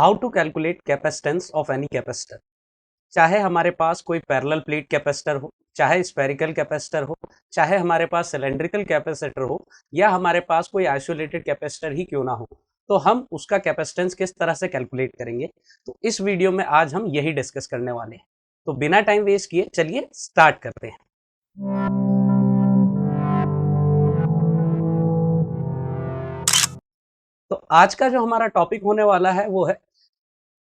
How to calculate capacitance of any capacitor. चाहे हमारे पास कोई पैरेलल प्लेट कैपेसिटर हो, चाहे स्फेरिकल कैपेसिटर हो, चाहे हमारे पास सिलेंड्रिकल कैपेसिटर हो, या हमारे पास कोई आइसोलेटेड कैपेसिटर ही क्यों ना हो, तो हम उसका कैपेसिटेंस किस तरह से कैलकुलेट करेंगे। तो इस वीडियो में आज हम यही डिस्कस करने वाले हैं। तो बिना टाइम वेस्ट किए चलिए स्टार्ट करते हैं। तो आज का जो हमारा टॉपिक होने वाला है वो है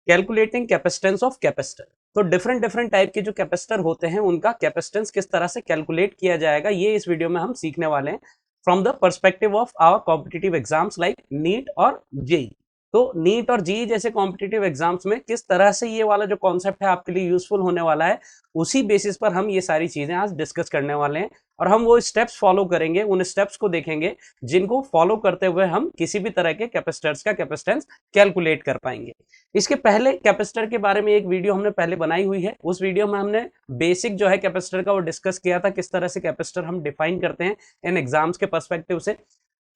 कैलकुलेटिंग कैपेसिटेंस ऑफ कैपेसिटर। तो डिफरेंट डिफरेंट टाइप के जो कैपेसिटर होते हैं उनका कैपेसिटेंस किस तरह से कैलकुलेट किया जाएगा, ये इस वीडियो में हम सीखने वाले हैं from the perspective of our competitive exams like NEET और जेई। तो नीट और जेई जैसे कॉम्पिटिटिव एग्जाम्स में किस तरह से ये वाला जो कॉन्सेप्ट है आपके लिए यूजफुल होने वाला है, उसी बेसिस पर हम ये सारी चीजें आज डिस्कस करने वाले हैं। और हम वो स्टेप्स फॉलो करेंगे, उन स्टेप्स को देखेंगे जिनको फॉलो करते हुए हम किसी भी तरह के कैपेसिटर्स का कैपेसिटेंस कैलकुलेट कर पाएंगे। इसके पहले कैपेसिटर के बारे में एक वीडियो हमने पहले बनाई हुई है। उस वीडियो में हमने बेसिक जो है कैपेसिटर का वो डिस्कस किया था, किस तरह से कैपेसिटर हम डिफाइन करते हैं इन एग्जाम्स के पर्सपेक्टिव से,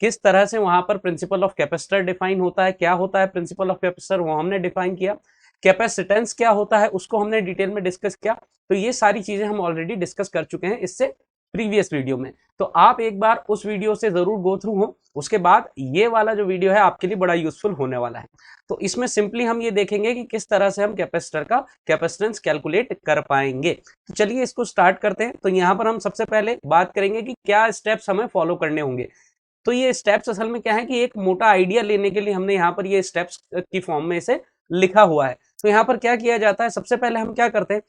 किस तरह से वहां पर प्रिंसिपल ऑफ कैपेसिटर डिफाइन होता है, क्या होता है प्रिंसिपल ऑफ कैपेसिटर वो हमने डिफाइन किया, कैपेसिटेंस क्या होता है उसको हमने डिटेल में डिस्कस किया। तो ये सारी चीजें हम ऑलरेडी डिस्कस कर चुके हैं इससे प्रीवियस वीडियो में। तो आप एक बार उस वीडियो से जरूर गो थ्रू हो, उसके बाद ये वाला जो वीडियो है आपके लिए बड़ा यूजफुल होने वाला है। तो इसमें सिंपली हम ये देखेंगे कि किस तरह से हम कैपेसिटर का कैपेसिटेंस कैलकुलेट कर पाएंगे। तो चलिए इसको स्टार्ट करते हैं। तो यहाँ पर हम सबसे पहले बात करेंगे कि क्या स्टेप्स हमें फॉलो करने होंगे। तो ये स्टेप्स असल में क्या है कि एक मोटा आइडिया लेने के लिए हमने यहाँ पर ये स्टेप्स की फॉर्म में इसे लिखा हुआ है। तो यहाँ पर क्या किया जाता है, सबसे पहले हम क्या करते हैं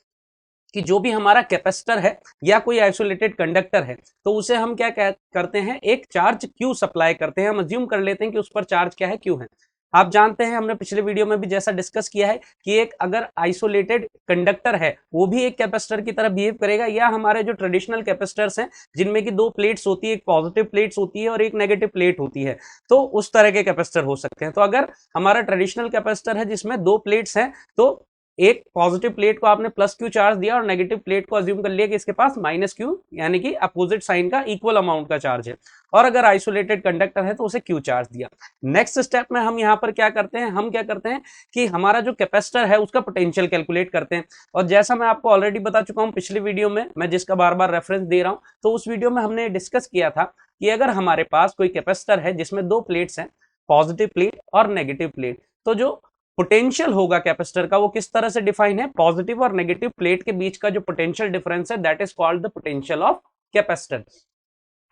कि जो भी हमारा कैपेसिटर है या कोई आइसोलेटेड कंडक्टर है, तो उसे हम क्या करते हैं, एक चार्ज क्यू सप्लाई करते हैं। हम अज्यूम कर लेते हैं कि उस पर चार्ज क्या है, क्यू है। आप जानते हैं हमने पिछले वीडियो में भी जैसा डिस्कस किया है कि एक अगर आइसोलेटेड कंडक्टर है वो भी एक कैपेसिटर की तरह बिहेव करेगा, या हमारे जो ट्रेडिशनल कैपेसिटर्स हैं जिनमें कि दो प्लेट्स होती है, एक पॉजिटिव प्लेट्स होती है और एक नेगेटिव प्लेट होती है, तो उस तरह के कैपेसिटर हो सकते हैं। तो अगर हमारा ट्रेडिशनल कैपेसिटर है जिसमें दो प्लेट्स हैं, तो एक पॉजिटिव प्लेट को आपने प्लस क्यू चार्ज दिया और नेगेटिव प्लेट को अज्यूम कर लिया कि इसके पास माइनस क्यू यानी कि अपोजिट साइन का इक्वल अमाउंट का चार्ज है, और अगर आइसोलेटेड कंडक्टर है तो उसे क्यू चार्ज दिया। नेक्स्ट स्टेप में हम यहाँ पर क्या करते हैं, हम क्या करते हैं कि हमारा जो कैपेसिटर है उसका पोटेंशियल कैलकुलेट करते हैं। और जैसा मैं आपको ऑलरेडी बता चुका हूँ पिछले वीडियो में, मैं जिसका बार बार रेफरेंस दे रहा हूँ, तो उस वीडियो में हमने डिस्कस किया था कि अगर हमारे पास कोई कैपेसिटर है जिसमें दो प्लेट्स हैं, पॉजिटिव प्लेट और नेगेटिव प्लेट, तो जो पोटेंशियल होगा कैपेसिटर का वो किस तरह से डिफाइन है, पॉजिटिव और नेगेटिव प्लेट के बीच का जो पोटेंशियल डिफरेंस है that is called the potential of capacitor.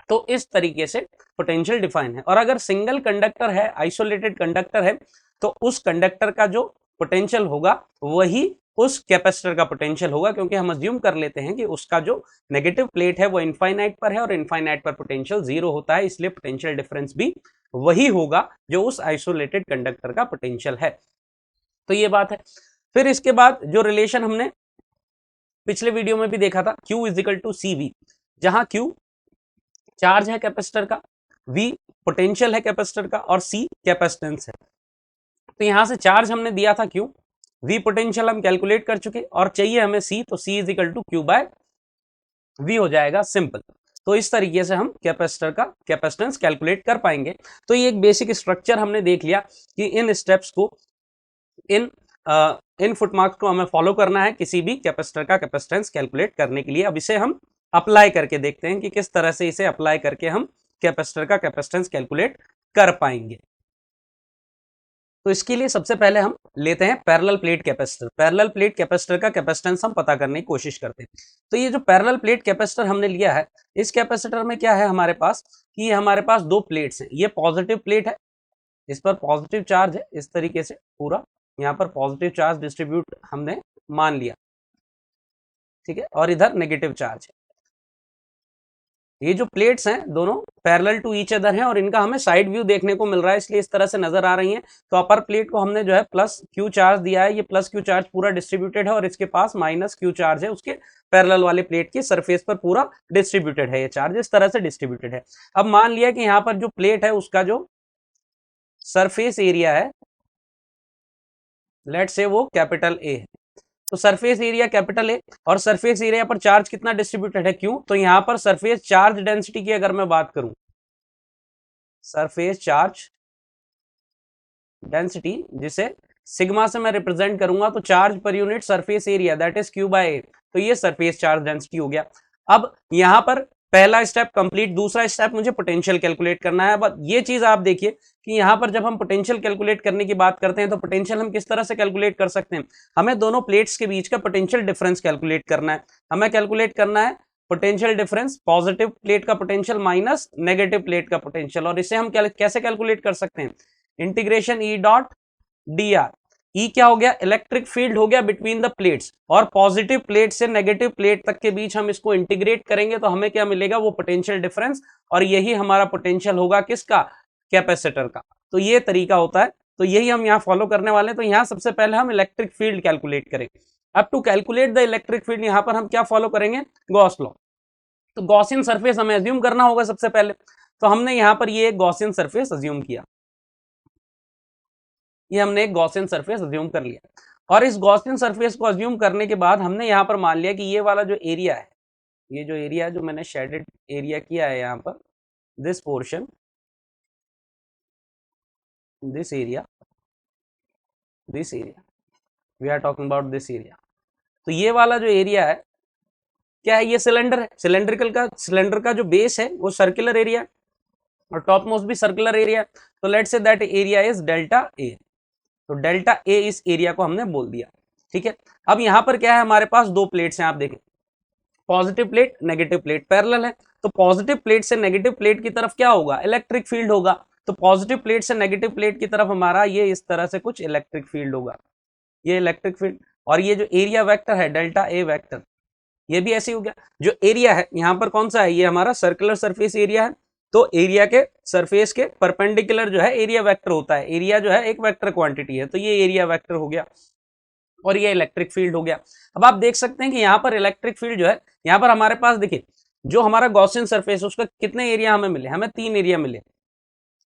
तो इस तरीके से पोटेंशियल डिफाइन है। और अगर सिंगल कंडक्टर है, आइसोलेटेड कंडक्टर है, तो उस कंडक्टर का जो पोटेंशियल होगा वही उस कैपेसिटर का पोटेंशियल होगा, क्योंकि हम अज्यूम कर लेते हैं कि उसका जो नेगेटिव प्लेट है वो इनफाइनाइट पर है और इनफाइनाइट पर पोटेंशियल जीरो होता है, इसलिए पोटेंशियल डिफरेंस भी वही होगा जो उस आइसोलेटेड कंडक्टर का पोटेंशियल है। तो ये बात है। फिर इसके बाद जो रिलेशन हमने पिछले वीडियो में भी देखा था, Q is equal to C V, जहां Q चार्ज है कैपेसिटर का, V पोटेंशियल है कैपेसिटर का और C कैपेसिटेंस है। तो यहां से चार्ज हमने दिया था Q, V पोटेंशियल हम कैलकुलेट कर चुके, और चाहिए हमें C, तो C is equal to Q bye V हो जाएगा, सिंपल। तो इस तरीके से हम कैपेसिटर का कैपेसिटेंस कैलकुलेट कर पाएंगे। तो ये एक बेसिक स्ट्रक्चर हमने देख लिया कि इन स्टेप्स को, इन इन फुटमार्क्स को हमें फॉलो करना है किसी भी कैपेसिटर का कैपेसिटेंस कैलकुलेट करने के लिए। अब इसे हम अप्लाई करके देखते हैं कि किस तरह से इसे अप्लाई करके हम कैपेसिटर का कैपेसिटेंस कैलकुलेट कर पाएंगे। तो इसके लिए सबसे पहले हम लेते हैं parallel plate capacitor. Parallel plate capacitor का कैपेसिटेंस हम पता करने की कोशिश करते हैं। तो ये जो पैरेलल प्लेट कैपेसिटर हमने लिया है, इस कैपेसिटर में क्या है हमारे पास कि हमारे पास दो प्लेट्स हैं। ये पॉजिटिव प्लेट है, इस पर पॉजिटिव चार्ज है, इस तरीके से पूरा यहाँ पर पॉजिटिव चार्ज डिस्ट्रीब्यूट हमने मान लिया, ठीक है, और इधर नेगेटिव चार्ज है। ये जो प्लेट्स हैं दोनों पैरेलल टू ईच अदर हैं और इनका हमें साइड व्यू देखने को मिल रहा है, इसलिए इस तरह से नजर आ रही हैं। तो अपर प्लेट को हमने जो है प्लस क्यू चार्ज दिया है, ये प्लस क्यू चार्ज पूरा डिस्ट्रीब्यूटेड है, और इसके पास माइनस क्यू चार्ज है, उसके पैरेलल वाले प्लेट की सरफेस पर पूरा डिस्ट्रीब्यूटेड है, ये चार्ज इस तरह से डिस्ट्रीब्यूटेड है। अब मान लिया कि यहाँ पर जो प्लेट है उसका जो सरफेस एरिया है, लेट से वो कैपिटल ए है, तो सरफेस एरिया कैपिटल ए, और सरफेस एरिया पर चार्ज कितना डिस्ट्रीब्यूटेड है, क्यों, तो यहां पर सरफेस चार्ज डेंसिटी की अगर मैं बात करूं, सरफेस चार्ज डेंसिटी जिसे सिग्मा से मैं रिप्रेजेंट करूंगा तो charge per unit surface area that is Q by A, तो ये सरफेस चार्ज डेंसिटी हो गया। अब यहां पर पहला स्टेप कंप्लीट, दूसरा स्टेप मुझे पोटेंशियल कैलकुलेट करना है। अब ये चीज आप देखिए कि यहां पर जब हम पोटेंशियल कैलकुलेट करने की बात करते हैं तो पोटेंशियल हम किस तरह से कैलकुलेट कर सकते हैं, हमें दोनों प्लेट्स के बीच का पोटेंशियल डिफरेंस कैलकुलेट करना है। हमें कैलकुलेट करना है पोटेंशियल डिफरेंस, पॉजिटिव प्लेट का पोटेंशियल माइनस नेगेटिव प्लेट का पोटेंशियल, और इसे हम कैसे कैलकुलेट कर सकते हैं, integration E dot D R. E क्या हो गया, इलेक्ट्रिक फील्ड हो गया बिटवीन द प्लेट्स, और पॉजिटिव प्लेट से नेगेटिव प्लेट तक के बीच हम इसको इंटीग्रेट करेंगे तो हमें क्या मिलेगा, वो पोटेंशियल डिफरेंस, और यही हमारा पोटेंशियल होगा किसका, कैपेसिटर का। तो ये तरीका होता है, तो यही हम यहाँ फॉलो करने वाले हैं। तो यहाँ सबसे पहले हम इलेक्ट्रिक फील्ड कैलकुलेट करेंगे। अब to calculate the electric field यहाँ पर हम क्या फॉलो करेंगे, गॉस लॉ। तो गॉसियन सरफेस हमें अज्यूम करना होगा सबसे पहले, तो हमने यहाँ पर ये गॉसियन सरफेस अज्यूम किया, ये हमने एक गॉसियन सरफेस अज्यूम कर लिया। और इस गॉसियन सरफेस को अज्यूम करने के बाद हमने यहाँ पर मान लिया कि ये वाला जो एरिया है, ये जो एरिया है जो मैंने शेडेड एरिया किया है यहाँ पर, this portion, this area we are talking about this area. तो ये वाला जो एरिया है क्या है, ये सिलेंडर है, सिलेंडर का जो बेस है वो सर्कुलर एरिया और टॉप मोस्ट भी सर्कुलर एरिया। तो let's say that area is delta A, तो डेल्टा ए इस एरिया को हमने बोल दिया, ठीक है। अब यहाँ पर क्या है, हमारे पास दो प्लेट्स हैं, आप देखें positive plate negative plate parallel है, तो पॉजिटिव प्लेट से नेगेटिव प्लेट की तरफ क्या होगा, इलेक्ट्रिक फील्ड होगा। तो पॉजिटिव प्लेट से नेगेटिव प्लेट की तरफ हमारा ये इस तरह से कुछ इलेक्ट्रिक फील्ड होगा, ये इलेक्ट्रिक फील्ड। और ये जो एरिया वेक्टर है डेल्टा ए वेक्टर, ये भी ऐसे ही हो गया। जो एरिया है यहाँ पर कौन सा है, ये हमारा सर्कुलर सरफेस एरिया है, तो एरिया के सरफेस के परपेंडिकुलर जो है एरिया वेक्टर होता है, एरिया जो है एक वेक्टर क्वांटिटी है, तो ये एरिया वेक्टर हो गया और ये इलेक्ट्रिक फील्ड हो गया। अब आप देख सकते हैं कि यहाँ पर इलेक्ट्रिक फील्ड जो है, यहाँ पर हमारे पास देखिए जो हमारा गॉसियन सरफेस उसका कितने एरिया हमें मिले, हमें 3 एरिया मिले।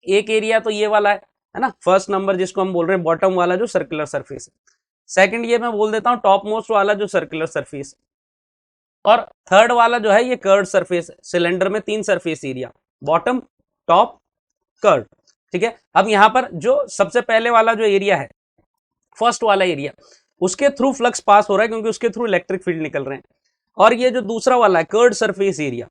एक एरिया तो ये वाला है ना, फर्स्ट नंबर जिसको हम बोल रहे हैं बॉटम वाला जो सर्कुलर सरफेस है। सेकंड ये मैं बोल देता हूँ टॉप मोस्ट वाला जो सर्कुलर सरफेस है, और थर्ड वाला जो है ये कर्व सरफेस है। सिलेंडर में 3 surface area, bottom top curve, ठीक है। अब यहाँ पर जो सबसे पहले वाला जो एरिया है, फर्स्ट वाला एरिया, उसके थ्रू फ्लक्स पास हो रहा है क्योंकि उसके थ्रू इलेक्ट्रिक फील्ड निकल रहे हैं। और ये जो दूसरा वाला है curved surface area,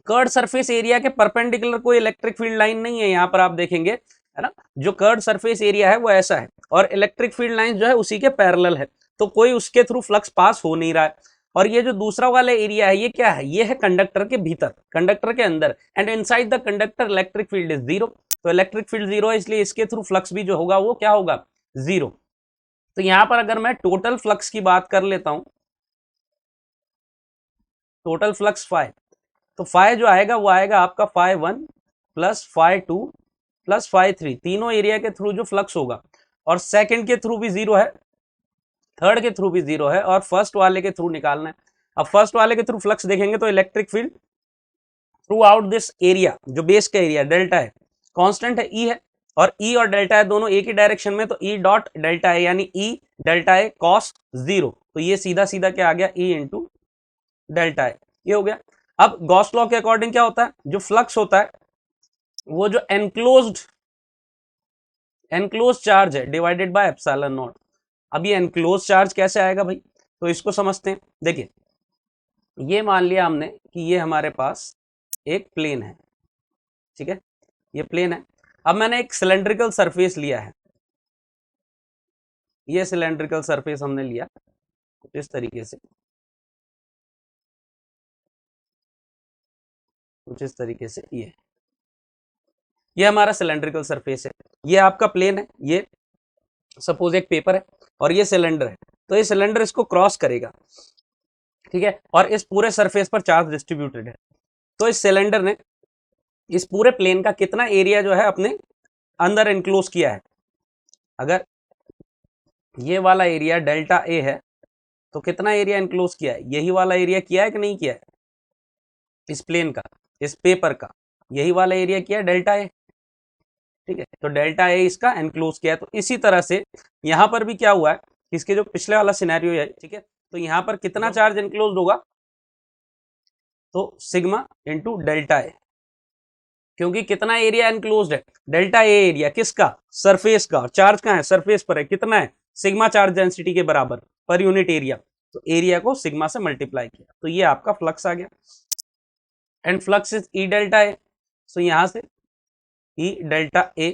curved surface area के परपेंडिकुलर कोई इलेक्ट्रिक फील्ड लाइन नहीं है, यहाँ पर आप देखेंगे है ना, जो कर्ड सरफेस एरिया है वो ऐसा है और इलेक्ट्रिक फील्ड लाइन जो है उसी के पैरेलल है, तो कोई उसके थ्रू फ्लक्स पास हो नहीं रहा है। और ये जो दूसरा वाला एरिया है ये क्या है, ये है कंडक्टर के भीतर, कंडक्टर के अंदर, and inside the conductor electric field is zero, तो इलेक्ट्रिक फील्ड जीरो है, इसलिए इसके थ्रू फ्लक्स भी जो होगा वो क्या होगा, जीरो। तो यहां पर अगर मैं टोटल फ्लक्स की बात कर लेता हूं, टोटल फ्लक्स फाई, तो फाई जो आएगा वो आएगा आपका phi 1 plus phi 2 plus phi 3, तीनों एरिया के थ्रू जो फ्लक्स होगा, और सेकंड के थ्रू भी जीरो है, थर्ड के थ्रू भी जीरो है, और फर्स्ट वाले के थ्रू निकालना है। अब फर्स्ट वाले के थ्रू फ्लक्स देखेंगे तो electric field through out this area, जो बेस का एरिया डेल्टा है, कांस्टेंट है ई है, और ई और डेल्टा है दोनों एक ही डायरेक्शन में, तो ई डॉट डेल्टा है यानी ई डेल्टा है कॉस जीरो, तो ये सीधा सीधा क्या आ गया, ई इंटू डेल्टा है, ये हो गया। अब गॉस लॉ के अकॉर्डिंग क्या होता है, जो फ्लक्स होता है वो जो एनक्लोज्ड चार्ज है डिवाइडेड बाय एप्सिलॉन नॉट। अब ये एनक्लोज चार्ज कैसे आएगा भाई, तो इसको समझते हैं। देखिए ये मान लिया हमने कि ये हमारे पास एक प्लेन है, ठीक है, ये प्लेन है। अब मैंने एक सिलेंड्रिकल सरफेस लिया है, ये सिलेंड्रिकल सरफेस हमने लिया इस तरीके से, कुछ इस तरीके से, ये हमारा सिलेंड्रिकल सरफेस है, ये आपका प्लेन है, ये सपोज एक पेपर है और ये सिलेंडर है, तो ये सिलेंडर इसको क्रॉस करेगा, ठीक है, और इस पूरे सरफेस पर चार्ज डिस्ट्रीब्यूटेड है। तो इस सिलेंडर ने इस पूरे प्लेन का कितना एरिया जो है अपने अंदर इनक्लोज किया है, अगर ये वाला एरिया डेल्टा ए है तो कितना एरिया इनक्लोज किया है, यही वाला एरिया किया है कि नहीं किया है, इस प्लेन का, इस पेपर का यही वाला एरिया किया है डेल्टा ए, ठीक है, तो डेल्टा ए इसका एनक्लोज किया है। तो इसी तरह से यहां पर भी क्या हुआ है, इसके जो पिछले वाला सिनेरियो है, ठीक है, तो यहां पर कितना चार्ज एनक्लोज होगा, तो सिग्मा इंटू डेल्टा ए, क्योंकि कितना एरिया एनक्लोज्ड है, डेल्टा ए एरिया किसका, सरफेस का, और चार्ज कहाँ है, सरफेस पर है, कितना है, सिग्मा चार्ज डेंसिटी के बराबर पर यूनिट एरिया, तो एरिया को सिग्मा से मल्टीप्लाई किया, तो ये आपका फ्लक्स आ गया, and flux is E delta A, so यहां से E delta A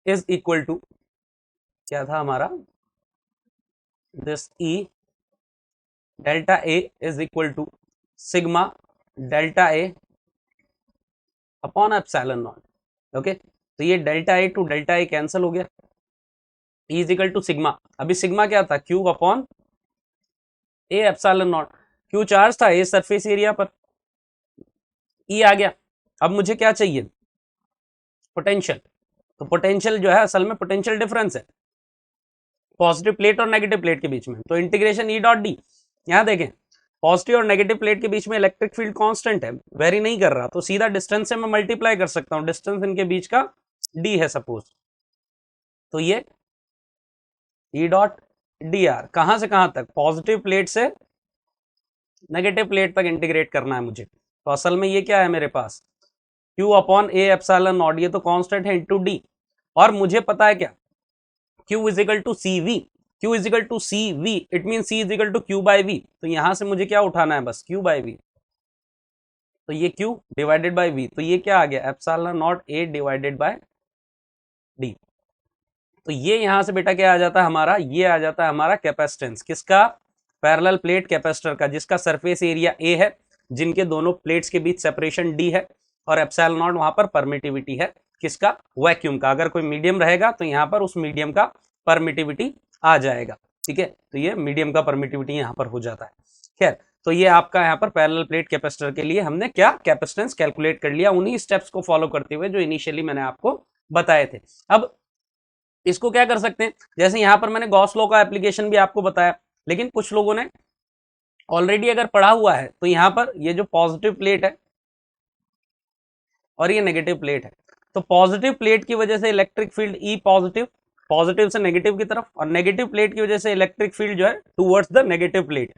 is equal to क्या था हमारा, this E delta A is equal to sigma delta A upon epsilon naught, okay, तो ये delta A to delta A cancel हो गया, E is equal to sigma, अभी sigma क्या था, Q upon A epsilon not, Q charge था, a surface area पर, ई आ गया, अब मुझे क्या चाहिए, पोटेंशियल, तो पोटेंशियल जो है असल में पोटेंशियल डिफरेंस है पॉजिटिव प्लेट और नेगेटिव प्लेट के बीच में, तो इंटीग्रेशन ई डॉट डी, यहां देखें पॉजिटिव और नेगेटिव प्लेट के बीच में इलेक्ट्रिक फील्ड कांस्टेंट है, वेरी नहीं कर रहा, तो सीधा डिस्टेंस से मैं मल्टीप्लाई कर सकता हूं, डिस्टेंस इनके बीच का डी है सपोज, तो ये ई डॉट डी आर कहां से कहां तक, पॉजिटिव प्लेट से नेगेटिव प्लेट तक इंटीग्रेट करना है मुझे, तो असल में ये क्या है मेरे पास, Q अपॉन ए एप्सिलॉन नॉट, ये तो कांस्टेंट है इनटू डी, और मुझे पता है क्या, Q is equal to C V, Q is equal to C V, it mean C is equal to Q by V, तो यहां से मुझे क्या उठाना है बस Q बाई वी, तो ये Q डिवाइडेड बाई V, तो ये क्या आ गया, epsilon naught A divided bye D, तो ये यहां से बेटा क्या आ जाता है हमारा, ये आ जाता है हमारा कैपेसिटेंस किसका, पैरेलल प्लेट कैपेसिटर का, जिसका सरफेस एरिया A है, जिनके दोनों प्लेट्स के बीच सेपरेशन D है, और एप्सिलॉन नॉट वहां पर परमिटिविटी है किसका, वैक्यूम का, अगर कोई मीडियम रहेगा तो यहाँ पर उस मीडियम का परमिटिविटी आ जाएगा, ठीक है, तो ये मीडियम का परमिटिविटी यहाँ पर हो जाता है। खैर, तो ये आपका यहाँ पर पैरेलल प्लेट कैपेसिटर के लिए हमने क्या कैपेसिटेंस कैलकुलेट कर लिया, उन्हीं स्टेप्स को फॉलो करते हुए जो इनिशियली मैंने आपको बताए थे। अब इसको क्या कर सकते हैं, जैसे यहाँ पर मैंने गॉस लॉ का एप्लीकेशन भी आपको बताया, लेकिन कुछ लोगों ने ऑलरेडी अगर पढ़ा हुआ है तो यहाँ पर ये जो पॉजिटिव प्लेट है और ये नेगेटिव प्लेट है, तो पॉजिटिव प्लेट की वजह से electric field E positive, positive से नेगेटिव की तरफ, और नेगेटिव प्लेट की वजह से इलेक्ट्रिक फील्ड जो है towards the negative plate,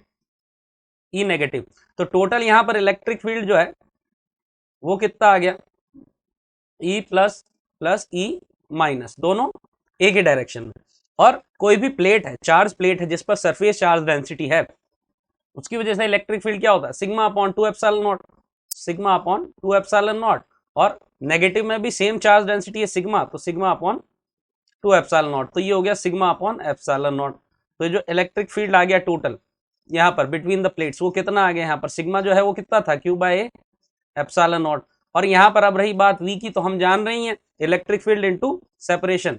E negative, तो टोटल यहाँ पर इलेक्ट्रिक फील्ड जो है वो कितना आ गया, E plus plus E minus, दोनों एक ही डायरेक्शन में, और कोई भी प्लेट है, चार्ज प्लेट है जिस पर सरफेस चार्ज डेंसिटी है, उसकी वजह से इलेक्ट्रिक फील्ड क्या होता है, sigma upon 2 epsilon not, sigma upon 2 epsilon naught, और नेगेटिव में भी सेम चार्ज डेंसिटी है सिग्मा, तो सिग्मा अपॉन 2 एप्सिलॉन नॉट, तो ये हो गया सिग्मा अपॉन एप्सिलॉन नॉट, तो जो इलेक्ट्रिक फील्ड आ गया टोटल यहाँ पर बिटवीन द प्लेट्स वो कितना आ गया, यहाँ पर सिग्मा जो है वो कितना था, Q by A epsilon naught, और यहाँ पर अब रही बात V की, तो हम जान रही हैं electric field into separation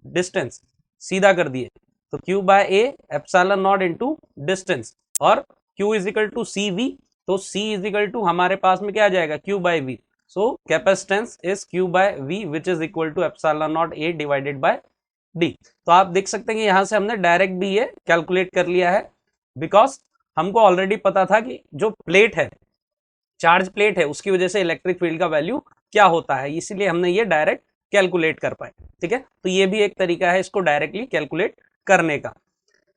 distance, सीधा कर दिए, तो Q by A epsilon not into distance, और Q is equal to C V, तो C इज इक्वल टू हमारे पास में क्या आ जाएगा, Q bye V, so capacitance is Q bye V which is equal to epsilon naught A divided by D। तो आप देख सकते हैं कि यहाँ से हमने डायरेक्ट भी ये कैलकुलेट कर लिया है, बिकॉज हमको ऑलरेडी पता था कि जो प्लेट है, चार्ज प्लेट है, उसकी वजह से इलेक्ट्रिक फील्ड का वैल्यू क्या होता है, इसीलिए हमने ये डायरेक्ट कैलकुलेट कर पाए, ठीक है, तो ये भी एक तरीका है इसको डायरेक्टली कैलकुलेट करने का।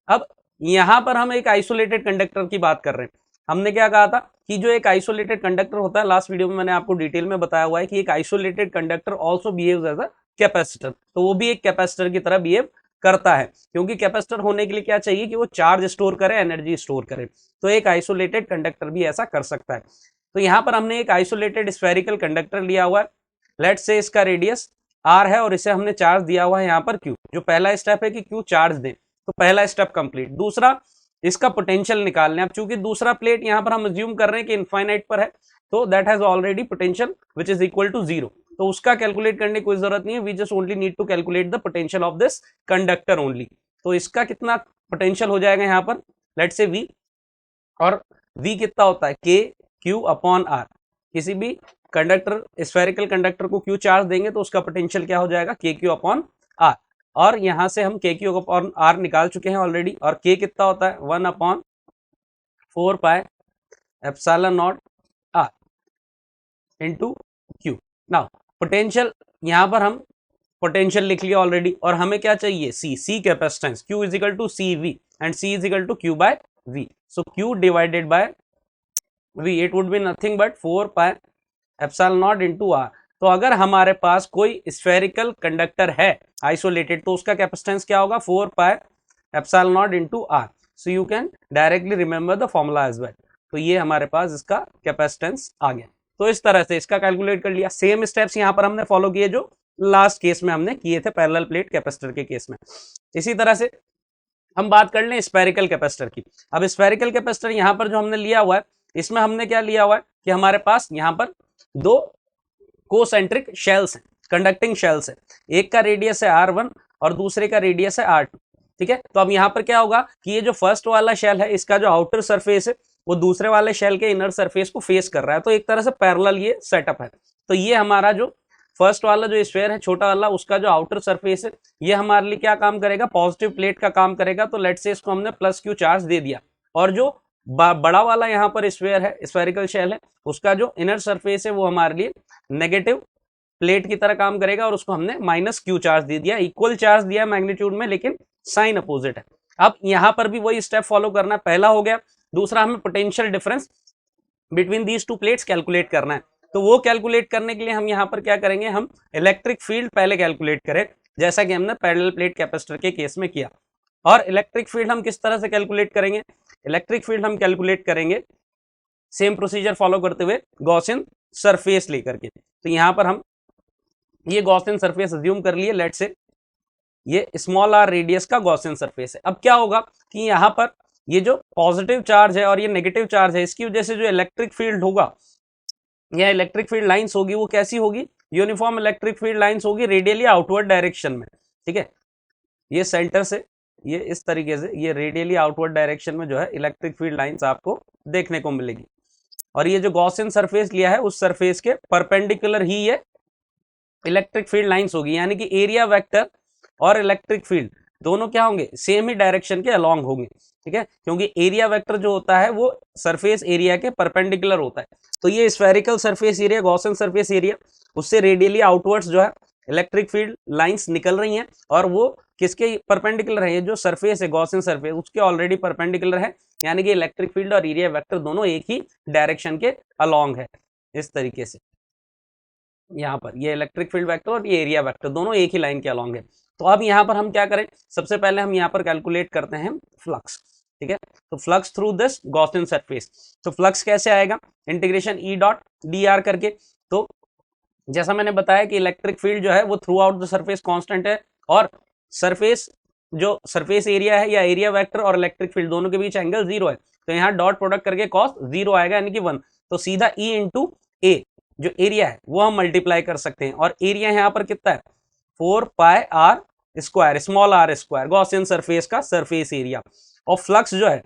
अब यहां पर हम एक आइसोलेटेड कंडक्टर की बात कर रहे हैं, हमने क्या कहा था कि जो एक आइसोलेटेड कंडक्टर होता है, लास्ट वीडियो में मैंने आपको डिटेल में बताया हुआ है कि एक isolated conductor also behaves as a capacitor, तो वो भी एक कैपेसिटर की तरह बिहेव करता है, क्योंकि कैपेसिटर होने के लिए क्या चाहिए कि वो चार्ज स्टोर करे, एनर्जी स्टोर करे, तो एक आइसोलेटेड कंडक्टर भी ऐसा कर सकता है। तो यहाँ पर हमने एक आइसोलेटेड स्फेरिकल कंडक्टर लिया हुआ है, लेट्स से इसका रेडियस r है और इसे हमने चार्ज दिया हुआ है यहाँ पर q, जो पहला स्टेप है कि q चार्ज दें, तो पहला स्टेप कंप्लीट। दूसरा, इसका पोटेंशियल निकालने, अब चूंकि दूसरा प्लेट यहाँ पर हम अज्यूम कर रहे हैं कि इनफाइनाइट पर है, तो that has already potential which is equal to 0, तो उसका कैलकुलेट करने की कोई जरूरत नहीं है, we just only need to calculate the potential of this conductor only. तो इसका कितना पोटेंशियल हो जाएगा यहाँ पर, लेट्स से v, और v कितना होता है k q अपॉन r, किसी भी कंडक्टर, स्फेरिकल कंडक्टर को q चार्ज देंगे तो उसका पोटेंशियल क्या हो जाएगा, के क्यू अपॉन r, और यहां से हम के क्यू अपॉन r निकाल चुके हैं ऑलरेडी, और k कितना होता है 1 upon 4 pi epsilon not r into q। Now potential, यहां पर हम पोटेंशियल लिख लिया ऑलरेडी, और हमें क्या चाहिए, c capacitance, q is equal to C V and c is equal to q bye v, so q divided by v, it would be nothing but 4 pi epsilon not into R. तो अगर हमारे पास कोई spherical conductor है isolated तो उसका capacitance क्या होगा 4 pi epsilon not into R. So you can directly remember the formula as well. तो ये हमारे पास इसका कैपेसिटेंस आ गया। तो इस तरह से इसका कैलकुलेट कर लिया। सेम स्टेप्स यहां पर हमने फॉलो किए जो लास्ट केस में हमने किए थे पैरेलल प्लेट कैपेसिटर के केस में। इसी तरह से हम बात कर लें स्फेरिकल कैपेसिटर की। अब स्फेरिकल कैपेसिटर यहां पर जो हमने लिया हुआ है इसमें हमने क्या लिया हुआ है कि हमारे पास यहां पर दो कोसेंट्रिक शेल्स हैं, कंडक्टिंग शेल्स है। एक का रेडियस है R1 और दूसरे का रेडियस है R2। ठीक है, तो अब यहां पर क्या होगा कि ये जो फर्स्ट वाला शेल है इसका जो आउटर सरफेस है वो दूसरे वाले शेल के इनर सरफेस को फेस कर रहा है। तो एक तरह से पैरेलल ये सेटअप है। तो ये हमारा जो फर्स्ट वाला जो स्फीयर है छोटा वाला उसका जो आउटर सरफेस है ये हमारे लिए क्या काम करेगा, पॉजिटिव प्लेट का काम करेगा। तो लेट्स से इसको हमने प्लस क्यू चार्ज दे दिया। और जो बड़ा वाला यहाँ पर स्फीयर है, स्फेरिकल शेल है, उसका जो इनर सरफेस है वो हमारे लिए नेगेटिव प्लेट की तरह काम करेगा और उसको हमने माइनस क्यू चार्ज दे दिया। इक्वल चार्ज दिया मैग्नीट्यूड में लेकिन साइन अपोजिट है। अब यहां पर भी वही स्टेप फॉलो करना है। पहला हो गया। दूसरा हमें potential difference between these two plates calculate करना है। तो वो कैलकुलेट करने के लिए हम यहाँ पर क्या करेंगे, हम इलेक्ट्रिक फील्ड पहले कैलकुलेट करें जैसा कि हमने पैरेलल प्लेट कैपेसिटर के केस में किया। और इलेक्ट्रिक फील्ड हम किस तरह से कैलकुलेट करेंगे, इलेक्ट्रिक फील्ड हम कैलकुलेट करेंगे सेम प्रोसीजर फॉलो करते हुए गॉसियन सरफेस लेकर के। तो यहां पर हम ये गॉसियन सरफेस अज्यूम कर लिए, लेट से ये स्मॉल आर रेडियस का गॉसियन सरफेस है। अब क्या होगा कि यहां पर ये जो पॉजिटिव चार्ज है और ये नेगेटिव चार्ज है इसकी वजह से जो इलेक्ट्रिक फील्ड होगा या इलेक्ट्रिक फील्ड लाइंस होगी वो कैसी होगी, यूनिफॉर्म इलेक्ट्रिक फील्ड लाइंस होगी रेडियली आउटवर्ड डायरेक्शन में। ठीक है, ये सेंटर से ये इस तरीके से ये रेडियली आउटवर्ड डायरेक्शन में जो है इलेक्ट्रिक फील्ड लाइंस आपको देखने को मिलेगी। और ये जो गॉसियन सरफेस लिया है उस सरफेस के परपेंडिकुलर ही ये इलेक्ट्रिक फील्ड लाइंस होगी। यानी कि एरिया वेक्टर और इलेक्ट्रिक फील्ड दोनों क्या होंगे, सेम ही डायरेक्शन के अलोंग होंगे। ठीक है, क्योंकि एरिया वेक्टर जो होता है वो सरफेस एरिया के परपेंडिकुलर होता है। तो ये spherical surface area, Gaussian surface area, उससे रेडियली आउटवर्ड्स जो है इलेक्ट्रिक फील्ड लाइंस निकल रही हैं और वो किसके परपेंडिकुलर है, ये जो सरफेस है गॉसियन सरफेस उसके ऑलरेडी परपेंडिकुलर है। यानी कि इलेक्ट्रिक फील्ड और एरिया वेक्टर दोनों एक ही डायरेक्शन के अलोंग है। इस तरीके से यहाँ पर ये इलेक्ट्रिक फील्ड वेक्टर और ये एरिया वेक्टर दोनों एक ही लाइन के अलोंग है। तो अब यहाँ पर हम क्या करें, सबसे पहले हम यहाँ पर कैलकुलेट करते हैं फ्लक्स। ठीक है, तो flux through this Gaussian surface. तो फ्लक्स कैसे आएगा, integration E dot D are करके। तो जैसा मैंने बताया कि इलेक्ट्रिक फील्ड जो है वो through out the surface constant है और सरफेस जो सरफेस एरिया है या एरिया वेक्टर और इलेक्ट्रिक फील्ड दोनों के बीच एंगल 0 है। तो यहाँ डॉट प्रोडक्ट करके कॉस 0 आएगा यानी कि 1। तो सीधा ई इंटू ए जो एरिया है वो हम मल्टीप्लाई कर सकते हैं। और एरिया यहाँ पर कितना है 4 pi R square, small are square, Gaussian surface का सरफेस एरिया। और फ्लक्स जो है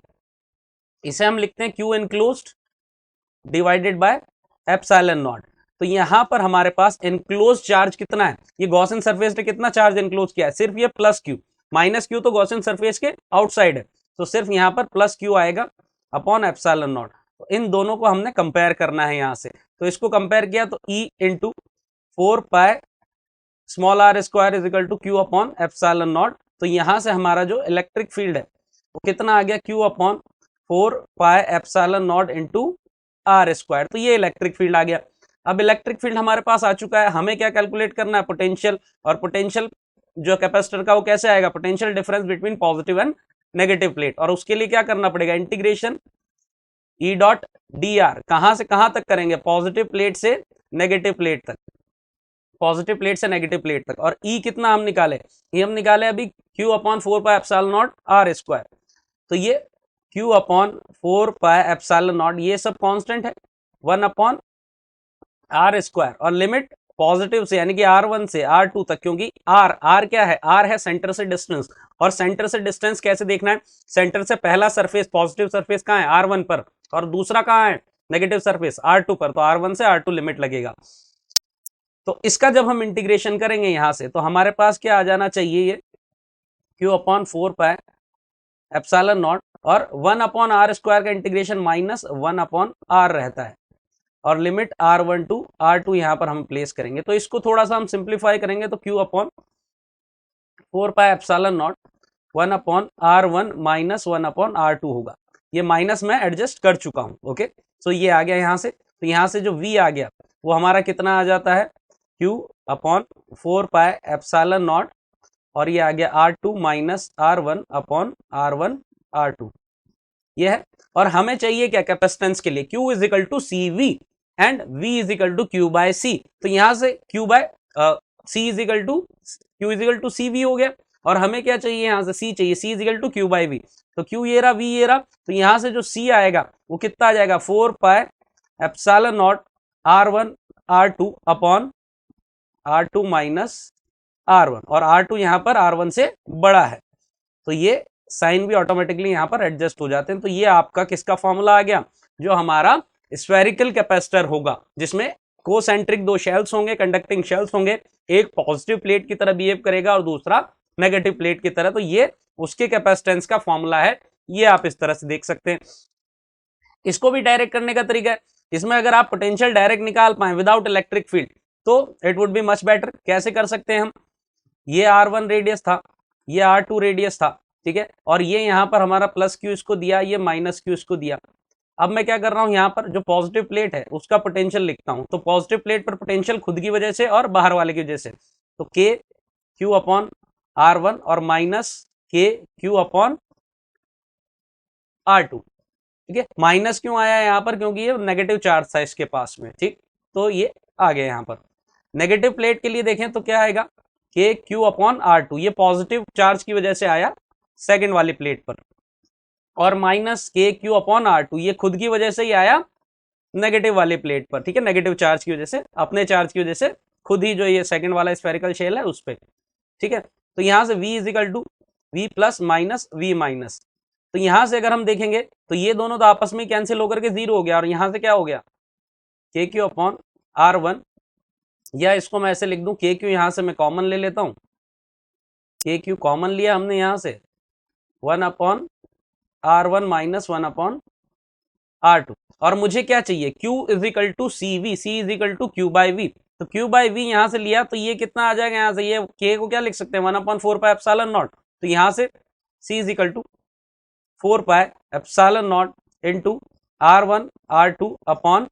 इसे हम लिखते हैं Q enclosed divided by epsilon not. तो यहां पर हमारे पास इनक्लोज चार्ज कितना है, ये गॉसियन सरफेस ने कितना चार्ज इनक्लोज किया है, सिर्फ ये प्लस क्यू। माइनस क्यू तो गॉसियन सरफेस के आउटसाइड है, तो सिर्फ यहां पर प्लस क्यू आएगा अपॉन एप्सिलॉन नॉट। तो इन दोनों को हमने कंपेयर करना है यहां से। तो इसको कंपेयर किया तो E into 4 pi small are square is equal to Q upon epsilon not. तो यहां से हमारा जो इलेक्ट्रिक फील्ड है वो कितना आ गया, Q upon 4 pi epsilon not into R square. तो ये इलेक्ट्रिक फील्ड आ गया। अब इलेक्ट्रिक फील्ड हमारे पास आ चुका है, हमें क्या कैलकुलेट करना है, पोटेंशियल। और पोटेंशियल जो कैपेसिटर का वो कैसे आएगा, potential difference between positive and negative plate. और उसके लिए क्या करना पड़ेगा, integration E dot D are, कहां से कहां तक करेंगे, पॉजिटिव प्लेट से नेगेटिव प्लेट तक, पॉजिटिव प्लेट से नेगेटिव प्लेट तक। और ई कितना हम निकाले, ये हम निकाले अभी Q upon 4 pi epsilon nought R square. तो ये Q upon 4 pi epsilon nought ये सब कांस्टेंट है, 1 अपॉन आर स्क्वायर। और लिमिट पॉजिटिव से यानी कि R1 से R2 तक, क्योंकि R क्या है, R है सेंटर से डिस्टेंस। और सेंटर से डिस्टेंस कैसे देखना है, सेंटर से पहला सरफेस पॉजिटिव सरफेस कहाँ है R1 पर और दूसरा कहाँ है नेगेटिव सरफेस R2 पर। तो R1 से R2 लिमिट लगेगा। तो इसका जब हम इंटीग्रेशन करेंगे यहां से तो हमारे पास क्या आ जाना चाहिए, ये Q upon 4 pi epsilon naught और 1 अपॉन आर स्क्वायर का इंटीग्रेशन माइनस 1 अपॉन आर रहता है। और लिमिट R1 टू R2 यहां पर हम प्लेस करेंगे। तो इसको थोड़ा सा हम सिंप्लीफाई करेंगे तो Q upon 4 pi epsilon not 1 upon R1 minus 1 upon R2 होगा। ये माइनस मैं एडजस्ट कर चुका हूं। ओके, सो ये आ गया यहां से। तो यहां से जो V आ गया वो हमारा कितना आ जाता है, Q upon 4 pi epsilon naught, और ये आ गया R2 minus R1 upon R1 R2, ये है। और हमें चाहिए क्या कैपेसिटेंस के लिए, Q is equal to CV and V is equal to Q by C। तो यहां से Q by C is equal to Q is equal to CV हो गया, और हमें क्या चाहिए, यहां से C चाहिए, C is equal to Q bye V। तो Q ये रहा, V ये रहा, तो यहां से जो C आएगा वो कितना आ जाएगा, 4 pi epsilon not R1 R2 upon R2 minus R1, और R2 यहां पर R1 से बड़ा है, तो ये साइन भी ऑटोमेटिकली यहां पर एडजस्ट हो जाते हैं। तो ये आपका किसका फॉर्मूला आ गया, जो हमारा स्फेरिकल कैपेसिटर होगा, जिसमें कोसेंट्रिक दो शेल्स होंगे, कंडक्टिंग शेल्स होंगे, एक पॉजिटिव प्लेट की तरह बिहेव करेगा और दूसरा नेगेटिव प्लेट की तरह। तो ये उसके कैपेसिटेंस का फॉर्मूला है, ये आप इस तरह से देख सकते हैं। इसको भी डायरेक्ट करने का तरीका है, इसमें अगर आप पोटेंशियल डायरेक्ट निकाल पाए विदाउट इलेक्ट्रिक फील्ड तो it would be much better. कैसे कर सकते हैं हम, ये R1 रेडियस था, ये R2 रेडियस था, ठीक है, और ये यहां पर हमारा प्लस Q इसको दिया, ये माइनस Q इसको दिया। अब मैं क्या कर रहा हूं, यहां पर जो पॉजिटिव प्लेट है उसका पोटेंशियल लिखता हूं। तो पॉजिटिव प्लेट पर पोटेंशियल खुद की वजह से और बाहर वाले की वजह से, तो K Q अपॉन R1 और minus K Q upon R2, ठीक है। माइनस क्यों आया यहाँ पर, क्योंकि ये नेगेटिव चार्ज था इसके पास में, ठीक, तो ये आ गया यहाँ पर। नेगेटिव प्लेट के लिए देखें तो क्या आएगा, के क्यू अपॉन R2, ये पॉजिटिव चार्ज की वजह से आया सेकंड वाली प्लेट पर, और माइनस के क्यू अपॉन R2 ये खुद की वजह से ही आया नेगेटिव वाली प्लेट पर, ठीक है, नेगेटिव चार्ज की वजह से, अपने चार्ज की वजह से खुद ही जो ये सेकंड वाला स्फेरिकल शेल है उस पर, ठीक है। तो यहां से V is equal to V plus minus V minus, तो यहां से अगर हम देखेंगे तो ये दोनों तो आपस में कैंसिल होकर के 0 हो गया, और यहां से क्या हो गया, के क्यू अपॉन R1, या इसको मैं ऐसे लिख दूं, के क्यू यहां से मैं कॉमन ले लेता हूं, के क्यू कॉमन लिया हमने यहां से, 1 upon R1 minus 1 upon R2, और मुझे क्या चाहिए, Q is equal to CV, C is equal to Q by V। तो Q बाई V यहां से लिया तो ये कितना आ जाएगा, यहां से ये K को क्या लिख सकते हैं, 1 अपॉन 4 पाई एप्सिलॉन नॉट, तो यहां से C is equal to 4 pi epsilon not into R1 R2 upon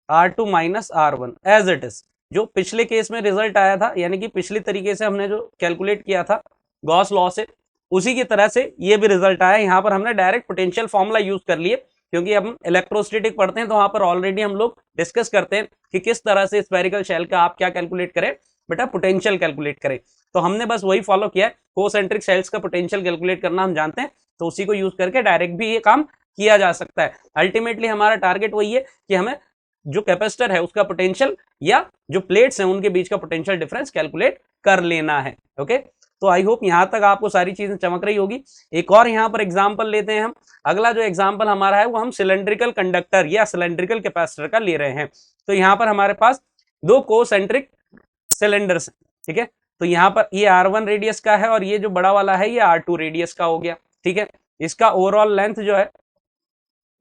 R2 minus R1 as it is, जो पिछले केस में रिजल्ट आया था, यानी कि पिछले तरीके से हमने जो कैलकुलेट किया था गॉस लॉ से, उसी की तरह से ये भी रिजल्ट आया। यहाँ पर हमने डायरेक्ट पोटेंशियल फॉर्मूला यूज कर लिए, क्योंकि हम इलेक्ट्रोस्टैटिक पढ़ते हैं तो वहां पर ऑलरेडी हम लोग डिस्कस करते हैं कि किस तरह से स्फेरिकल शेल का आप क्या कैलकुलेट करें, बेटा पोटेंशियल कैलकुलेट करें। तो हमने बस वही फॉलो किया है, कोसेंट्रिक शेल्स का पोटेंशियल कैलकुलेट करना हम जानते हैं, तो उसी को यूज करके डायरेक्ट भी ये काम किया जा सकता है। अल्टीमेटली हमारा टारगेट वही है कि हमें जो कैपेसिटर है उसका पोटेंशियल या जो प्लेट्स हैं उनके बीच का पोटेंशियल डिफरेंस कैलकुलेट कर लेना है। ओके, तो आई होप यहां तक आपको सारी चीजें चमक रही होगी। एक और यहां पर एग्जांपल लेते हैं हम। अगला जो एग्जांपल हमारा है वो हम सिलेंड्रिकल कंडक्टर या सिलेंड्रिकल कैपेसिटर का ले रहे हैं। तो यहां पर हमारे पास दो कोसेंट्रिक सिलेंडर्स, ठीक है। तो यहां पर ये R1 रेडियस का है और ये जो बड़ा वाला है ये R2 रेडियस का हो गया, ठीक है। इसका ओवरऑल लेंथ जो है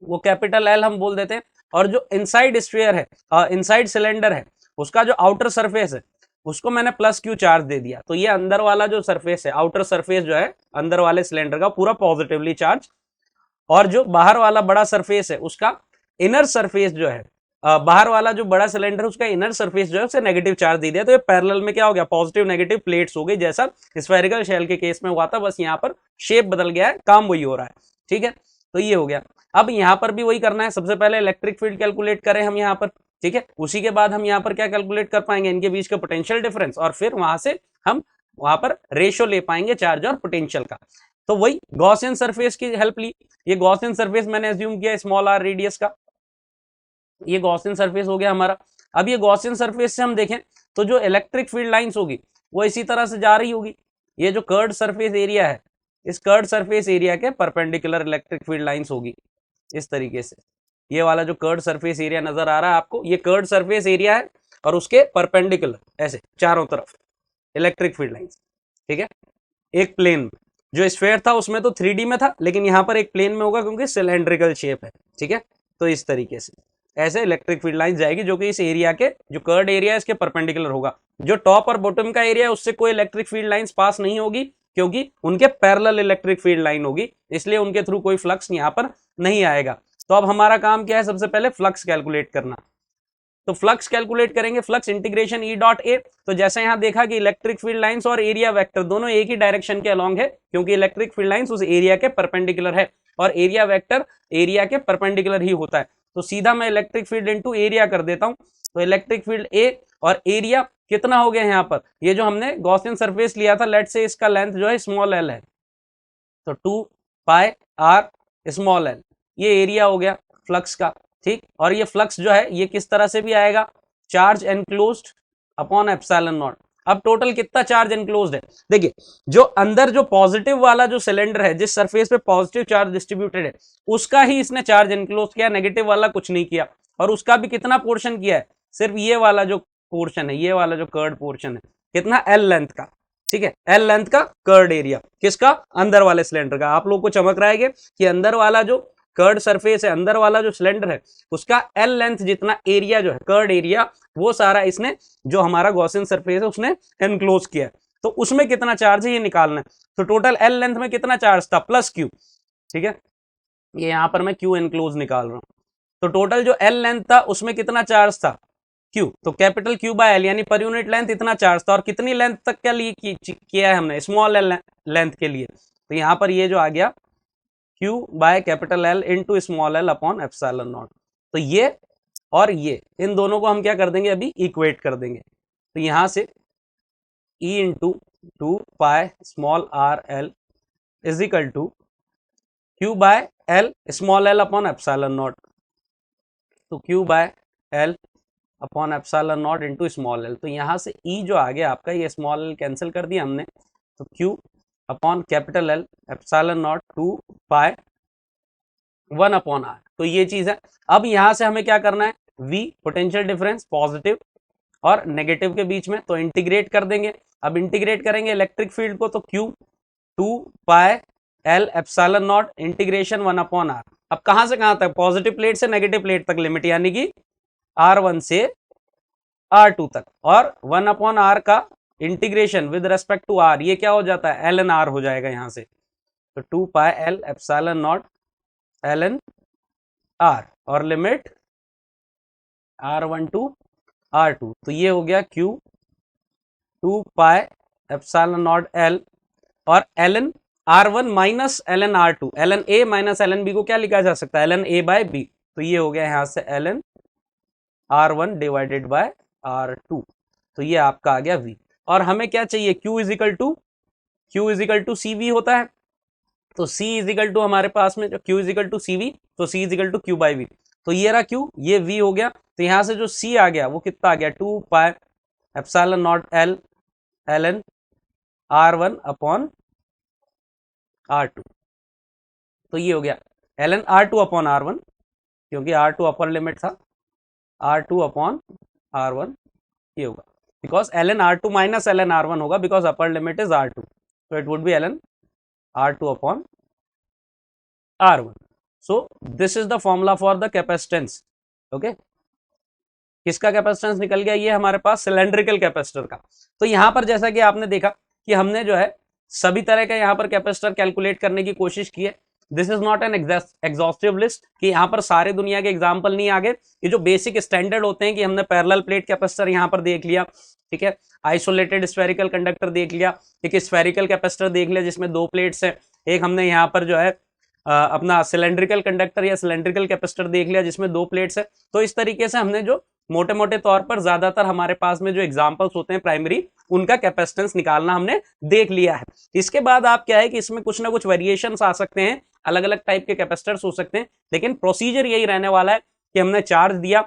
वो कैपिटल L हम बोल देते हैं, और जो इनसाइड स्फीयर है, इनसाइड सिलेंडर है, उसका जो आउटर सरफेस है उसको मैंने प्लस Q चार्ज दे दिया। तो ये अंदर वाला जो सरफेस है, आउटर सरफेस जो है अंदर वाले सिलेंडर का पूरा पॉजिटिवली चार्ज, और जो बाहर वाला बड़ा सरफेस है उसका इनर सरफेस जो है, बाहर वाला जो बड़ा सिलेंडर उसका इनर सरफेस जो है उसे नेगेटिव चार्ज दे दिया। तो ये पैरेलल में क्या हो गया, पॉजिटिव नेगेटिव प्लेट्स हो गई, जैसा स्फेरिकल शेल के केस में हुआ था, बस यहाँ पर शेप बदल गया है, काम वही हो रहा है, ठीक है। तो ये हो गया। अब यहाँ पर भी वही करना है, सबसे पहले इलेक्ट्रिक फील्ड कैलकुलेट करें हम यहाँ पर, ठीक है। उसी के बाद हम यहाँ पर क्या कैलकुलेट कर पाएंगे, इनके बीच का पोटेंशियल डिफरेंस, और फिर वहां से हम वहां पर रेशियो ले पाएंगे चार्ज और पोटेंशियल का। तो वही गॉसियन सरफेस की हेल्प ली। ये गॉसियन सरफेस मैंने एज्यूम किया स्मॉल r रेडियस का, ये गॉसियन सरफेस हो गया हमारा। अब ये गॉसियन सरफेस से हम देखें तो जो इलेक्ट्रिक फील्ड लाइंस होगी वो इसी तरह से जा रही होगी। ये जो कर्ड सरफेस एरिया है, इस कर्ड सरफेस एरिया के परपेंडिकुलर इलेक्ट्रिक फील्ड लाइंस होगी इस तरीके से। ये वाला जो कर्ड सरफेस एरिया नजर आ रहा है आपको, ये कर्ड सरफेस एरिया है, और उसके परपेंडिकुलर ऐसे चारों तरफ इलेक्ट्रिक फील्ड लाइंस, ठीक है। एक प्लेन में, जो स्फीयर था उसमें तो 3D में था, लेकिन यहाँ पर एक प्लेन में होगा क्योंकि सिलेंड्रिकल शेप है, ठीक है। तो इस तरीके से ऐसे इलेक्ट्रिक फील्ड लाइन जाएगी जो कि इस एरिया के जो कर्ड एरिया है इसके परपेंडिकुलर होगा। जो टॉप और बॉटम का एरिया है उससे कोई इलेक्ट्रिक फील्ड लाइंस पास नहीं होगी, क्योंकि उनके पैरेलल इलेक्ट्रिक फील्ड लाइन होगी, इसलिए उनके थ्रू कोई फ्लक्स यहाँ पर नहीं आएगा। तो अब हमारा काम क्या है, सबसे पहले फ्लक्स कैलकुलेट करना। तो फ्लक्स कैलकुलेट करेंगे, flux integration E dot A. तो जैसे यहां देखा कि इलेक्ट्रिक फील्ड लाइंस और एरिया वेक्टर दोनों एक ही डायरेक्शन के अलोंग है, क्योंकि इलेक्ट्रिक फील्ड लाइंस उस एरिया के परपेंडिकुलर है और एरिया वेक्टर एरिया के परपेंडिकुलर ही होता है। तो सीधा मैं इलेक्ट्रिक फील्ड इंटू एरिया कर देता हूं। तो इलेक्ट्रिक फील्ड ए और एरिया कितना हो गया यहाँ पर, ये जो हमने गॉसियन सरफेस लिया था, लेट से इसका लेंथ जो है स्मॉल एल है, तो 2 पाई आर स्मॉल एल, ये एरिया हो गया फ्लक्स का, ठीक। और ये फ्लक्स जो है ये किस तरह से भी आएगा, charge enclosed upon epsilon not. अब टोटल कितना चार्ज एनक्लोज्ड है, देखिए जो अंदर जो पॉजिटिव वाला जो सिलेंडर है, जिस सरफेस पे पॉजिटिव चार्ज डिस्ट्रीब्यूटेड है, उसका ही इसने चार्ज एनक्लोज किया, नेगेटिव वाला कुछ नहीं किया। और उसका भी कितना पोर्शन किया है, सिर्फ ये वाला जो पोर्शन है, ये वाला जो कर्ड पोर्शन है, कितना एल लेंथ का, ठीक है, एल लेंथ का कर्ड एरिया, किसका, अंदर वाले सिलेंडर का। आप लोग को चमक रहा है कि अंदर वाला जो कर्ड सरफेस है, अंदर वाला जो सिलेंडर है, उसका एल लेंथ जितना एरिया जो है, कर्ड एरिया, वो सारा इसने जो हमारा गॉसियन सरफेस है उसने एनक्लोज किया है। तो उसमें कितना चार्ज है ये निकालना है। तो टोटल एल लेंथ में कितना चार्ज था, प्लस क्यू, ठीक है, ये यहां पर मैं क्यू एनक्लोज निकाल रहा हूं। तो टोटल जो एल लेंथ था उसमें कितना चार्ज था, क्यू, तो कैपिटल क्यू बाय एल, यानी पर यूनिट लेंथ इतना चार्ज था। और कितनी लेंथ तक के लिए किया है हमने, स्मॉल एल लेंथ के लिए। तो यहां पर ये जो आ गया Q by capital L into small l upon epsilon not. तो ये और ये इन दोनों को हम क्या कर देंगे, अभी इक्वेट कर देंगे। तो यहां से E into 2 pi small r L is equal to Q by L small l upon epsilon not. तो Q by L upon epsilon not into small l. तो यहां से E जो आ गया आपका, ये स्मॉल एल कैंसिल कर दिया हमने, तो Q upon capital L epsilon nought 2 pi 1 upon R. तो ये चीज है। अब यहां से हमें क्या करना है, V पोटेंशियल डिफरेंस पॉजिटिव और नेगेटिव के बीच में, तो इंटीग्रेट कर देंगे। अब इंटीग्रेट करेंगे इलेक्ट्रिक फील्ड को, तो Q 2 pi L epsilon nought integration 1 upon R. अब कहां से कहां तक, पॉजिटिव प्लेट से नेगेटिव प्लेट तक लिमिट, यानी कि R1 से R2 तक, और 1 अपॉन आर का integration with respect to R, ये क्या हो जाता है, एल एन आर हो जाएगा यहां से। तो 2 pi L epsilon not L N R, और लिमिट R1 टू R2। तो ये हो गया Q 2 pi epsilon not L, और L N R1 minus L N R2, L N A minus L N B को क्या लिखा जा सकता है, L N A by B. तो ये हो गया यहां से L N R1 divided by R2। तो ये आपका आ गया V। और हमें क्या चाहिए, Q इजिकल टू CV होता है। तो C इजिकल टू हमारे पास में जो Q इजिकल टू CV, तो C is equal to Q by V। तो ये रहा Q, ये V हो गया। तो यहां से जो C आ गया वो कितना आ गया, 2 pi epsilon not L L N R1 upon R2। तो ये हो गया L N R2 upon R1, क्योंकि R2 अपर लिमिट था, R2 अपॉन R1 ये होगा, because ln R2 minus ln R1 होगा, because upper limit is R2, so it would be ln R2 upon R1. So this is the formula for the capacitance. Okay, किसका capacitance निकल गया, ये हमारे पास cylindrical capacitor का। तो यहां पर जैसा कि आपने देखा कि हमने जो है सभी तरह का यहां पर कैपेसिटर कैलकुलेट करने की कोशिश की है। This is not an exhaustive list, कि यहां पर सारे दुनिया के एग्जांपल नहीं आ गए। ये जो बेसिक स्टैंडर्ड होते हैं, कि हमने पैरेलल प्लेट कैपेसिटर यहां पर देख लिया, ठीक है, आइसोलेटेड स्फेरिकल कंडक्टर देख लिया, एक स्फेरिकल कैपेसिटर देख लिया जिसमें 2 प्लेट्स है, एक हमने यहाँ पर जो है अपना सिलेंड्रिकल कंडक्टर या सिलेंड्रिकल कैपेसिटर देख लिया जिसमें 2 प्लेट्स है। तो इस तरीके से हमने जो मोटे मोटे तौर पर ज्यादातर हमारे पास में जो एग्जांपल्स होते हैं प्राइमरी, उनका कैपेसिटेंस निकालना हमने देख लिया है। इसके बाद आप क्या है कि इसमें कुछ ना कुछ वेरिएशंस आ सकते हैं, अलग अलग टाइप के कैपेसिटर्स हो सकते हैं, लेकिन प्रोसीजर यही रहने वाला है कि हमने चार्ज दिया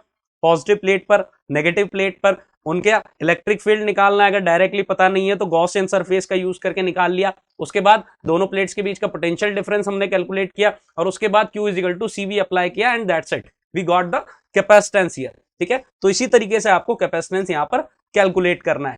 पॉजिटिव प्लेट पर, नेगेटिव प्लेट पर, उनके इलेक्ट्रिक फील्ड निकालना है। अगर डायरेक्टली पता नहीं है तो गॉसियन सरफेस का यूज करके निकाल लिया। उसके बाद दोनों प्लेट्स के बीच का पोटेंशियल डिफरेंस हमने कैलकुलेट किया, और उसके बाद Q is equal to CV apply किया, and that's it, we got the capacitance here. ठीक है, तो इसी तरीके से आपको कैपेसिटेंस यहां पर कैलकुलेट करना है।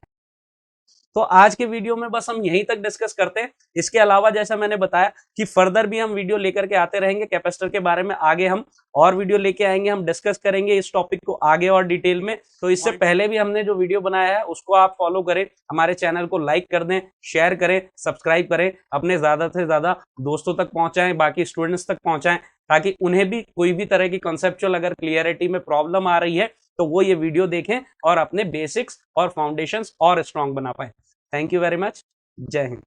तो आज के वीडियो में बस हम यहीं तक डिस्कस करते हैं। इसके अलावा जैसा मैंने बताया कि फर्दर भी हम वीडियो लेकर के आते रहेंगे कैपेसिटर के बारे में, आगे हम और वीडियो लेके आएंगे, हम डिस्कस करेंगे इस टॉपिक को आगे और डिटेल में। तो इससे पहले भी हमने जो वीडियो बनाया है उसको आप फॉलो करें, हमारे चैनल को लाइक कर दें, शेयर करें, सब्सक्राइब करें, अपने ज्यादा से ज्यादा दोस्तों तक पहुंचाएं, बाकी स्टूडेंट्स तक पहुंचाएं, ताकि उन्हें भी कोई भी तरह की कॉन्सेप्चुअल अगर क्लियरिटी में प्रॉब्लम आ रही है तो वो ये वीडियो देखें और अपने बेसिक्स और फाउंडेशंस और स्ट्रांग बना पाए। Thank you very much. जय हिंद।